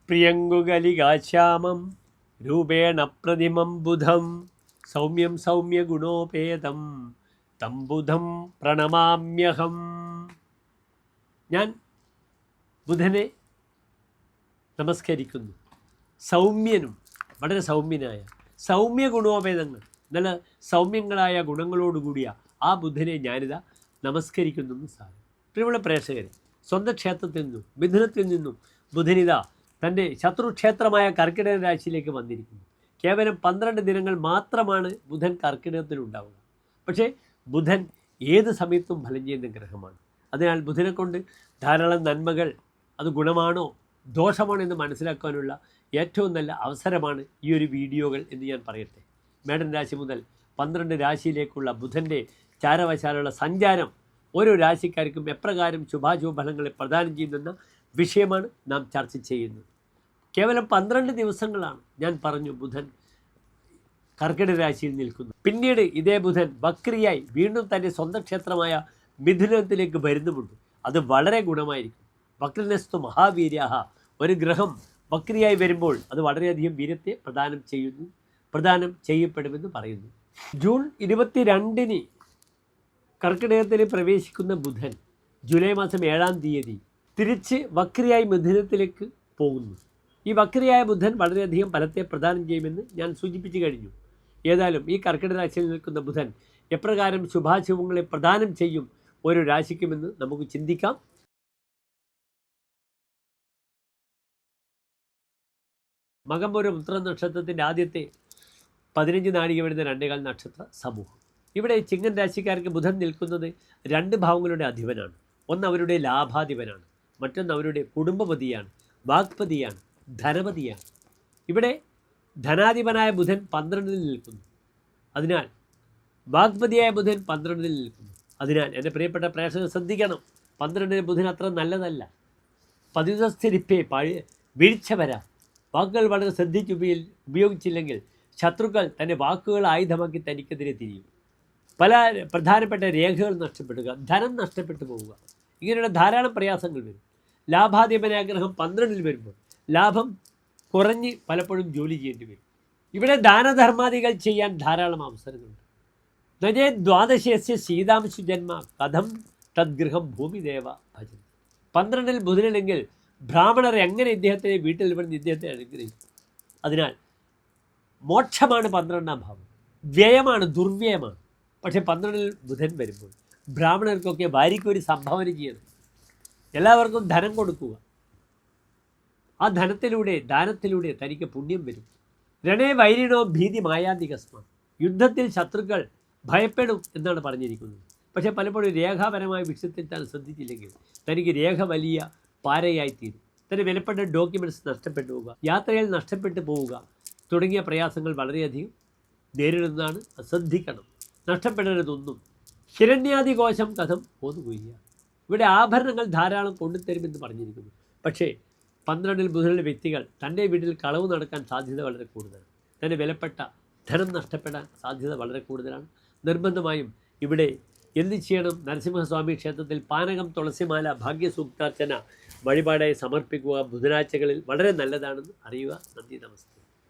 പ്രിയങ്കുകലികാശ്യാമം രൂപേണ പ്രതിമം ബുധം സൗമ്യം സൗമ്യഗുണോപേതം തം ബുധം പ്രണമാമ്യഹം. ഞാൻ ബുധനെ നമസ്കരിക്കുന്നു. സൗമ്യനും വളരെ സൗമ്യനായ സൗമ്യ ഗുണോപേതങ്ങൾ, നല്ല സൗമ്യങ്ങളായ ഗുണങ്ങളോടുകൂടിയ ആ ബുധനെ ഞാനിതാ നമസ്കരിക്കുന്നു സാധനം. പ്രിയമുള്ള പ്രേക്ഷകരെ, സ്വന്തം ക്ഷേത്രത്തിൽ നിന്നും മിഥുനത്തിൽ നിന്നും ബുധനിത തൻ്റെ ശത്രുക്ഷേത്രമായ കർക്കിടക രാശിയിലേക്ക് വന്നിരിക്കുന്നു. കേവലം 12 ദിനങ്ങൾ മാത്രമാണ് ബുധൻ കർക്കിടകത്തിലുണ്ടാവുക. പക്ഷേ ബുധൻ ഏത് സമയത്തും ഫലം ചെയ്യുന്ന ഗ്രഹമാണ്. അതിനാൽ ബുധനെ കൊണ്ട് ധാരാളം നന്മകൾ, അത് ഗുണമാണോ ദോഷമാണോ എന്ന് മനസ്സിലാക്കാനുള്ള ഏറ്റവും നല്ല അവസരമാണ് ഈ ഒരു വീഡിയോകൾ എന്ന് ഞാൻ പറയട്ടെ. മേടൻ രാശി മുതൽ 12 രാശിയിലേക്കുള്ള ബുധൻ്റെ ചാരവശാലുള്ള സഞ്ചാരം ഓരോ രാശിക്കാർക്കും എപ്രകാരം ശുഭാശുഭ ഫലങ്ങളെ പ്രദാനം ചെയ്യുന്ന വിഷയമാണ് നാം ചർച്ച ചെയ്യുന്നത്. കേവലം 12 ദിവസങ്ങളാണ് ഞാൻ പറഞ്ഞു ബുധൻ കർക്കിടക രാശിയിൽ നിൽക്കുന്നു. പിന്നീട് ഇതേ ബുധൻ വക്രിയായി വീണ്ടും തൻ്റെ സ്വന്തം ക്ഷേത്രമായ മിഥുനത്തിലേക്ക് വരുന്നുമുണ്ട്. അത് വളരെ ഗുണമായിരിക്കും. വക്രനസ്തു മഹാവീര്യാഹ, ഒരു ഗ്രഹം വക്രിയായി വരുമ്പോൾ അത് വളരെയധികം വീര്യത്തെ പ്രദാനം ചെയ്യപ്പെടുമെന്ന് പറയുന്നു. ജൂൺ 22 കർക്കിടകത്തിൽ പ്രവേശിക്കുന്ന ബുധൻ ജൂലൈ മാസം 7-ാം തീയതി തിരിച്ച് വക്രിയായി മിഥുനത്തിലേക്ക് പോകുന്നു. ഈ വക്രിയായ ബുധൻ വളരെയധികം ഫലത്തെ പ്രദാനം ചെയ്യുമെന്ന് ഞാൻ സൂചിപ്പിച്ചു കഴിഞ്ഞു. ഏതായാലും ഈ കർക്കിടക രാശിയിൽ നിൽക്കുന്ന ബുധൻ എപ്രകാരം ശുഭാശുഭങ്ങളെ പ്രദാനം ചെയ്യും ഓരോ രാശിക്കുമെന്ന് നമുക്ക് ചിന്തിക്കാം. മകംപൂരം ഉത്തര നക്ഷത്രത്തിൻ്റെ ആദ്യത്തെ 15 നാഴിക വരുന്ന 2 നക്ഷത്ര സമൂഹം. ഇവിടെ ചിങ്ങൻ രാശിക്കാർക്ക് ബുധൻ നിൽക്കുന്നത് 2 ഭാവങ്ങളുടെ അധിപനാണ്. ഒന്ന് അവരുടെ ലാഭാധിപനാണ്, മറ്റൊന്ന് അവരുടെ കുടുംബപതിയാണ്, വാഗ്പതിയാണ്, ധനപതിയാണ്. ഇവിടെ ധനാധിപനായ ബുധൻ 12 നിൽക്കുന്നു. അതിനാൽ വാഗ്പതിയായ ബുധൻ 12 നിൽക്കുന്നു. അതിനാൽ എൻ്റെ പ്രിയപ്പെട്ട പ്രേക്ഷകർ ശ്രദ്ധിക്കണം, 12 ബുധൻ അത്ര നല്ലതല്ല. പതിവസ്ഥരിപ്പേ വീഴ്ച വരാം. വാക്കുകൾ വളരെ ശ്രദ്ധിച്ച് ഉപയോഗിച്ചില്ലെങ്കിൽ ശത്രുക്കൾ തൻ്റെ വാക്കുകൾ ആയുധമാക്കി തനിക്കെതിരെ തിരിയും. പല പ്രധാനപ്പെട്ട രേഖകൾ നഷ്ടപ്പെടുക, ധനം നഷ്ടപ്പെട്ടു പോവുക, ഇങ്ങനെയുള്ള ധാരാളം പ്രയാസങ്ങൾ വരും. ലാഭാധിപനായ ഗ്രഹം 12 വരുമ്പോൾ ലാഭം കുറഞ്ഞ് പലപ്പോഴും ജോലി ചെയ്യേണ്ടി വരും. ഇവിടെ ദാനധർമാദികൾ ചെയ്യാൻ ധാരാളം അവസരങ്ങളുണ്ട്. നജേ ദ്വാദശസ്യ ശീതാംശു ജന്മ കഥം തദ്ഗൃഹം ഭൂമിദേവ ഭജൻ. 12 ബുധനിലെങ്കിൽ ബ്രാഹ്മണർ എങ്ങനെ ഇദ്ദേഹത്തെ വീട്ടിൽ വന്ന് ഇദ്ദേഹത്തെ അനുഗ്രഹിക്കും? അതിനാൽ മോക്ഷമാണ് 12-ാം ഭാവം, വ്യയമാണ്, ദുർവ്യയമാണ്. പക്ഷേ 12 ബുധൻ വരുമ്പോൾ ബ്രാഹ്മണർക്കൊക്കെ ഭാര്യയ്ക്കൊരു സംഭാവന ചെയ്യണം, എല്ലാവർക്കും ധനം കൊടുക്കുക. ആ ധനത്തിലൂടെ, ദാനത്തിലൂടെ തനിക്ക് പുണ്യം വരും. രണേ വൈരിണോ ഭീതി മായാന്തികസ്മ, യുദ്ധത്തിൽ ശത്രുക്കൾ ഭയപ്പെടും എന്നാണ് പറഞ്ഞിരിക്കുന്നത്. പക്ഷേ പലപ്പോഴും രേഖാപരമായ വിഷയത്തിൽ താൻ ശ്രദ്ധിച്ചില്ലെങ്കിൽ തനിക്ക് രേഖ വലിയ പാരയായിത്തീരും. തൻ്റെ വിലപ്പെട്ട ഡോക്യുമെൻറ്റ്സ് നഷ്ടപ്പെട്ടു പോവുക, യാത്രയിൽ നഷ്ടപ്പെട്ടു പോവുക തുടങ്ങിയ പ്രയാസങ്ങൾ വളരെയധികം നേരിടുന്നതാണ്. ശ്രദ്ധിക്കണം, നഷ്ടപ്പെടരുതൊന്നും. ഹിരണ്യാദികോശം കഥം പോന്നുപോയില്ല. ഇവിടെ ആഭരണങ്ങൾ ധാരാളം കൊണ്ടുതരുമെന്ന് പറഞ്ഞിരിക്കുന്നു. പക്ഷേ 12 ബുധനുള്ള വ്യക്തികൾ തൻ്റെ വീട്ടിൽ കളവ് നടക്കാൻ സാധ്യത വളരെ കൂടുതലാണ്. തൻ്റെ വിലപ്പെട്ട ധനം നഷ്ടപ്പെടാൻ സാധ്യത വളരെ കൂടുതലാണ്. നിർബന്ധമായും ഇവിടെ എന്ത് ചെയ്യണം? നരസിംഹസ്വാമി ക്ഷേത്രത്തിൽ പാനകം, തുളസിമാല, ഭാഗ്യസൂക്താർച്ചന വഴിപാടായി സമർപ്പിക്കുക. ബുധനാഴ്ചകളിൽ വളരെ നല്ലതാണെന്ന് അറിയുക. നന്ദി, നമസ്തേ.